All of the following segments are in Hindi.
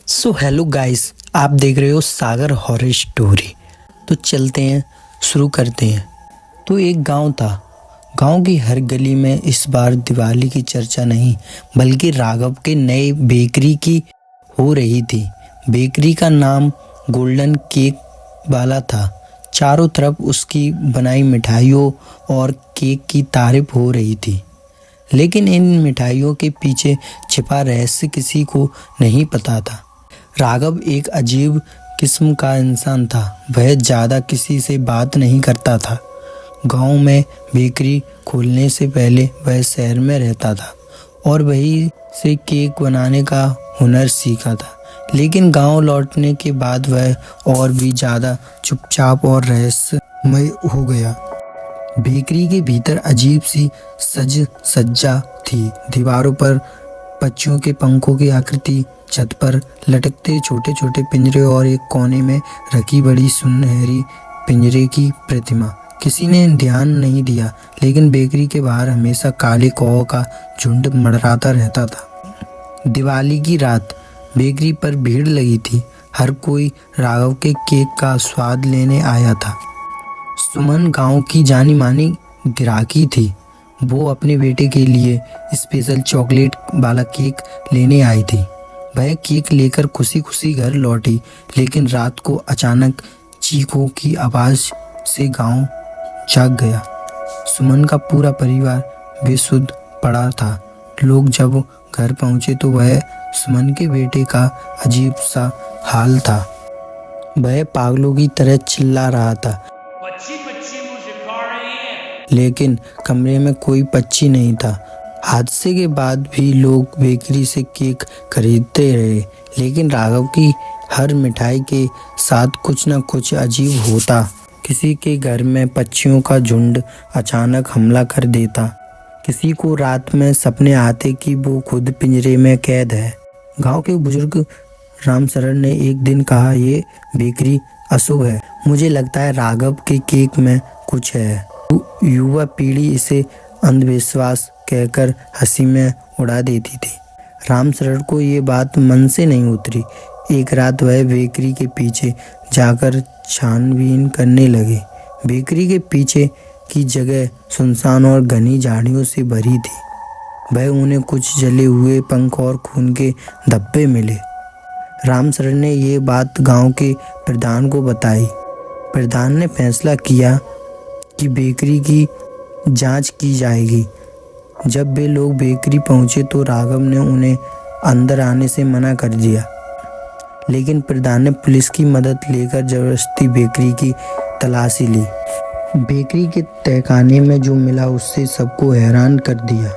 सो हेलो गाइस, आप देख रहे हो सागर हॉरर स्टोरी। तो चलते हैं, शुरू करते हैं। तो एक गांव था। गांव की हर गली में इस बार दिवाली की चर्चा नहीं बल्कि राघव के नए बेकरी की हो रही थी। बेकरी का नाम गोल्डन केक वाला था। चारों तरफ उसकी बनाई मिठाइयों और केक की तारीफ हो रही थी। लेकिन इन मिठाइयों के पीछे छिपा रहस्य किसी को नहीं पता था। राघव एक अजीब किस्म का इंसान था। वह ज़्यादा किसी से बात नहीं करता था। गांव में बेकरी खोलने से पहले वह शहर में रहता था और वहीं से केक बनाने का हुनर सीखा था। लेकिन गांव लौटने के बाद वह और भी ज़्यादा चुपचाप और रहस्यमय हो गया। बेकरी के भीतर अजीब सी सज्जा थी। दीवारों पर पक्षियों के पंखों की आकृति, छत पर लटकते छोटे छोटे पिंजरे और एक कोने में रखी बड़ी सुनहरी पिंजरे की प्रतिमा। किसी ने ध्यान नहीं दिया, लेकिन बेकरी के बाहर हमेशा काले कौओं का झुंड मंडराता रहता था। दिवाली की रात बेकरी पर भीड़ लगी थी। हर कोई राघव के केक का स्वाद लेने आया था। सुमन गांव की जानी मानी ग्राहकी थी। वो अपने बेटे के लिए स्पेशल चॉकलेट वाला केक लेने आई थी। वह केक लेकर खुशी खुशी घर लौटी, लेकिन रात को अचानक चीखों की आवाज़ से गांव जाग गया। सुमन का पूरा परिवार बेसुध पड़ा था। लोग जब घर पहुंचे तो वह सुमन के बेटे का अजीब सा हाल था। वह पागलों की तरह चिल्ला रहा था, लेकिन कमरे में कोई पक्षी नहीं था। हादसे के बाद भी लोग बेकरी से केक खरीदते रहे, लेकिन राघव की हर मिठाई के साथ कुछ न कुछ अजीब होता। किसी के घर में पक्षियों का झुंड अचानक हमला कर देता। किसी को रात में सपने आते कि वो खुद पिंजरे में कैद है। गांव के बुजुर्ग रामशरण ने एक दिन कहा, ये बेकरी अशुभ है। मुझे लगता है राघव के केक में कुछ है। युवा पीढ़ी इसे अंधविश्वास कहकर हंसी में उड़ा देती थी। रामशरण को ये बात मन से नहीं उतरी। एक रात वह बेकरी के पीछे जाकर छानबीन करने लगे। बेकरी के पीछे की जगह सुनसान और घनी झाड़ियों से भरी थी। वह उन्हें कुछ जले हुए पंख और खून के धब्बे मिले। रामशरण ने ये बात गांव के प्रधान को बताई। प्रधान ने फैसला किया कि बेकरी की जांच की जाएगी। जब वे लोग बेकरी पहुंचे तो राघव ने उन्हें अंदर आने से मना कर दिया, लेकिन प्रधान ने पुलिस की मदद लेकर जबरदस्ती बेकरी की तलाशी ली। बेकरी के तहखाने में जो मिला उससे सबको हैरान कर दिया।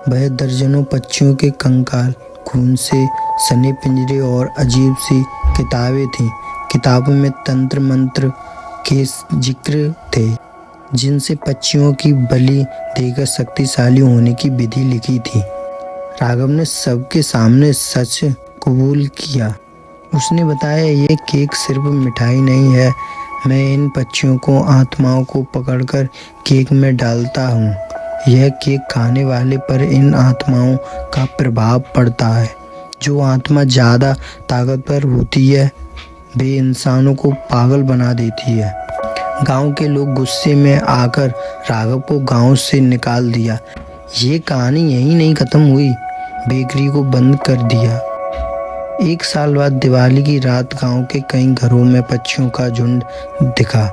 वह दर्जनों पक्षियों के कंकाल, खून से सने पिंजरे और अजीब सी किताबें थीं। किताबों में तंत्र मंत्र के जिक्र थे, जिनसे पक्षियों की बलि देकर शक्तिशाली होने की विधि लिखी थी। राघव ने सबके सामने सच कबूल किया। उसने बताया, ये केक सिर्फ मिठाई नहीं है। मैं इन पक्षियों को, आत्माओं को पकड़कर केक में डालता हूँ। यह केक खाने वाले पर इन आत्माओं का प्रभाव पड़ता है। जो आत्मा ज़्यादा ताकतवर होती है वे इंसानों को पागल बना देती है। गांव के लोग गुस्से में आकर राघव को गांव से निकाल दिया। ये कहानी यहीं नहीं खत्म हुई। बेकरी को बंद कर दिया। एक साल बाद दिवाली की रात गांव के कई घरों में पक्षियों का झुंड दिखा।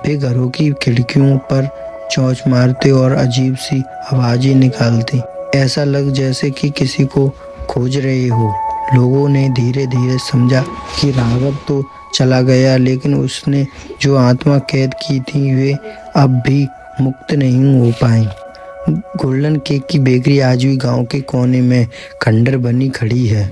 वे घरों की खिड़कियों पर चोंच मारते और अजीब सी आवाज़ें निकालती। ऐसा लग जैसे कि किसी को खोज रहे हो। लोगों ने धीरे धीरे समझा कि राघव तो चला गया, लेकिन उसने जो आत्मा कैद की थी वे अब भी मुक्त नहीं हो पाई। गोल्डन केक की बेकरी आज भी गांव के कोने में खंडर बनी खड़ी है।